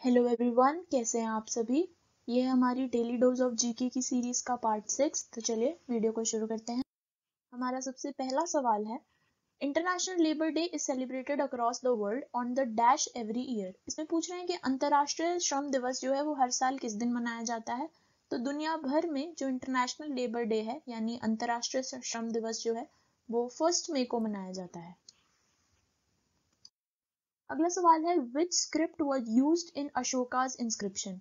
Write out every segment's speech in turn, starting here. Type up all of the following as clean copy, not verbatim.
Hello everyone, कैसे हैं आप सभी। ये है हमारी डेली डोज ऑफ जीके की सीरीज का पार्ट 6। तो चलिए वीडियो को शुरू करते हैं। हमारा सबसे पहला सवाल है, international labour day is celebrated across the world on the dash every year. इसमें पूछ रहे हैं कि अंतर्राष्ट्रीय श्रम दिवस जो है वो हर साल किस दिन मनाया जाता है। तो दुनिया भर में जो इंटरनेशनल लेबर डे है यानी अंतर्राष्ट्रीय श्रम दिवस जो है वो 1 मई को मनाया जाता है। अगला सवाल है, which script was used in Ashoka's inscription.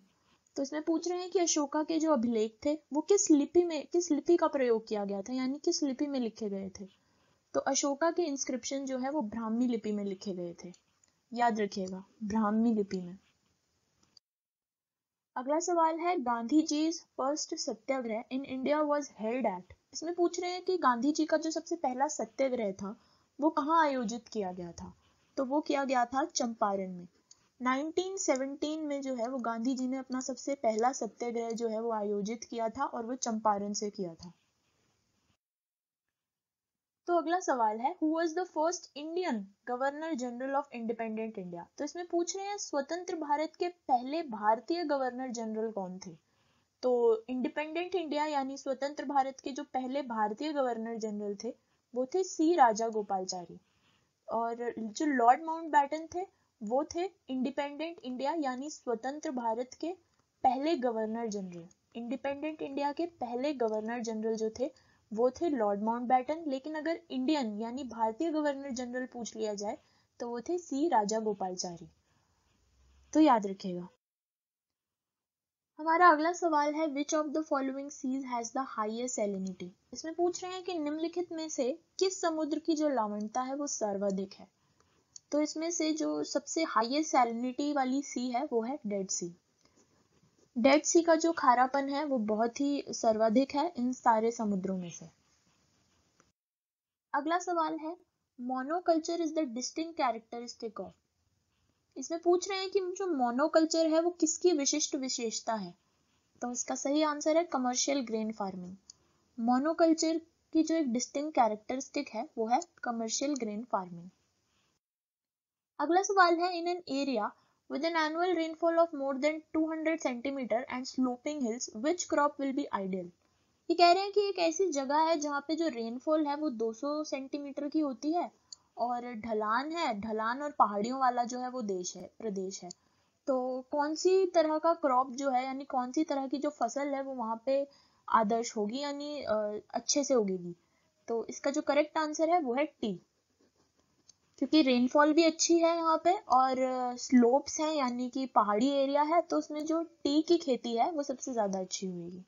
तो इसमें पूछ रहे हैं कि अशोका के जो अभिलेख थे वो किस लिपि का प्रयोग किया गया था यानी किस लिपि में लिखे गए थे। तो अशोका के इंस्क्रिप्शन जो है वो ब्राह्मी लिपि में लिखे गए थे, याद रखिएगा, ब्राह्मी लिपि में। अगला सवाल है, Gandhi ji first satyagraha in India was held at. इसमें पूछ रहे हैं कि गांधी जी का जो सबसे पहला सत्याग्रह था वो कहाँ आयोजित किया गया था। तो वो किया गया था चंपारण में। 1917 में जो है वो गांधी जी ने अपना सबसे पहला सत्याग्रह जो है वो आयोजित किया था और वो चंपारण से किया था। तो अगला सवाल है, who was the first Indian governor general of independent India. तो इसमें पूछ रहे हैं स्वतंत्र भारत के पहले भारतीय गवर्नर जनरल कौन थे। तो इंडिपेंडेंट इंडिया यानी स्वतंत्र भारत के जो पहले भारतीय गवर्नर जनरल थे वो थे सी राजा गोपालचारी। और जो लॉर्ड माउंटबेटन थे वो थे इंडिपेंडेंट इंडिया यानी स्वतंत्र भारत के पहले गवर्नर जनरल। इंडिपेंडेंट इंडिया के पहले गवर्नर जनरल जो थे वो थे लॉर्ड माउंटबेटन, लेकिन अगर इंडियन यानी भारतीय गवर्नर जनरल पूछ लिया जाए तो वो थे सी राजा गोपालचारी। तो याद रखिएगा। हमारा अगला सवाल है, which of the following seas has the highest salinity. इसमें पूछ रहे हैं कि निम्नलिखित में से किस समुद्र की जो लवणता है वो सर्वाधिक है। तो इसमें से जो सबसे हाईएस्ट सैलिनिटी वाली सी है वो है डेड सी। डेड सी का जो खारापन है वो बहुत ही सर्वाधिक है इन सारे समुद्रों में से। अगला सवाल है, monoculture is the distinct characteristic of. इसमें पूछ रहे हैं कि जो मोनोकल्चर है वो किसकी विशिष्ट विशेषता है। तो इसका सही आंसर है कमर्शियल ग्रेन फार्मिंग। मोनोकल्चर की जो एक डिस्टिंक्ट कैरेक्टरिस्टिक है वो है कमर्शियल ग्रेन फार्मिंग। अगला सवाल है, in an area with an annual rainfall of more than 200 centimeter and sloping hills, which crop will be ideal? ये कह रहे हैं कि एक ऐसी जगह है जहाँ पे जो रेनफॉल है वो 200 सेंटीमीटर की होती है और ढलान है, ढलान और पहाड़ियों वाला जो है वो प्रदेश है। तो कौन सी तरह का क्रॉप जो है यानी कौन सी तरह की जो फसल है वो वहाँ पे आदर्श होगी यानी अच्छे से उगेगी। तो इसका जो करेक्ट आंसर है वो है टी, क्योंकि रेनफॉल भी अच्छी है यहाँ पे और स्लोप्स हैं यानी कि पहाड़ी एरिया है, तो उसमें जो टी की खेती है वो सबसे ज्यादा अच्छी हुई।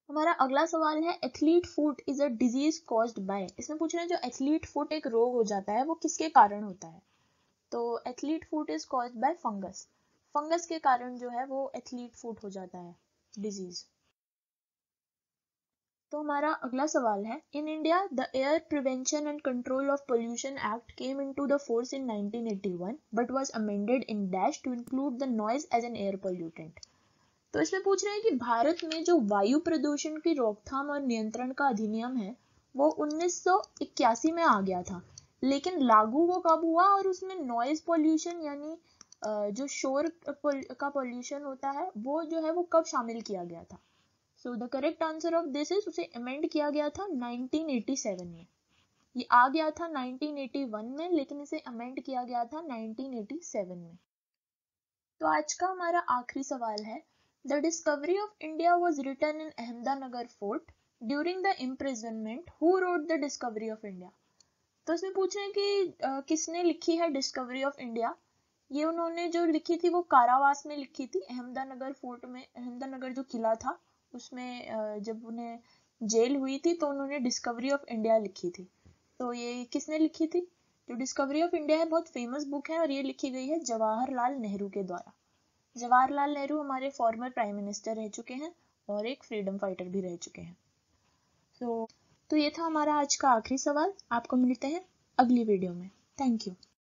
हमारा अगला सवाल है, athlete foot is a disease caused by. इसमें पूछ रहे हैं जो एथलीट फुट एक रोग हो जाता है वो किसके कारण होता है। तो athlete foot is caused by fungus. Fungus के कारण जो है वो एथलीट फुट हो जाता है डिजीज। तो हमारा अगला सवाल है, in India the air prevention and control of pollution act came into the force in 1981 but was amended in dash to include the noise as an air pollutant. तो इसमें पूछ रहे हैं कि भारत में जो वायु प्रदूषण की रोकथाम और नियंत्रण का अधिनियम है वो 1981 में आ गया था, लेकिन लागू वो कब हुआ और उसमें नॉइज पोल्यूशन यानी जो शोर का पोल्यूशन होता है वो जो है वो कब शामिल किया गया था। So the correct answer of this is उसे अमेंड किया गया था 1987 में। ये आ गया था 1981 में लेकिन इसे अमेंड किया गया था 1987 में। तो आज का हमारा आखिरी सवाल है, the discovery of India was written in Ahmednagar fort during the imprisonment, who wrote the discovery of India. तो इसमें पूछ रहे हैं कि किसने लिखी है डिस्कवरी ऑफ इंडिया। ये उन्होंने जो लिखी थी वो कारावास में लिखी थी, अहमदानगर फोर्ट में। अहमदानगर जो किला था उसमें जब उन्हें जेल हुई थी तो उन्होंने डिस्कवरी ऑफ इंडिया लिखी थी। तो ये किसने लिखी थी। जो डिस्कवरी ऑफ इंडिया है बहुत फेमस बुक है और ये लिखी गई है जवाहरलाल नेहरू के द्वारा। जवाहरलाल नेहरू हमारे फॉर्मर प्राइम मिनिस्टर रह चुके हैं और एक फ्रीडम फाइटर भी रह चुके हैं। तो ये था हमारा आज का आखिरी सवाल। आपको मिलते हैं अगली वीडियो में। Thank you.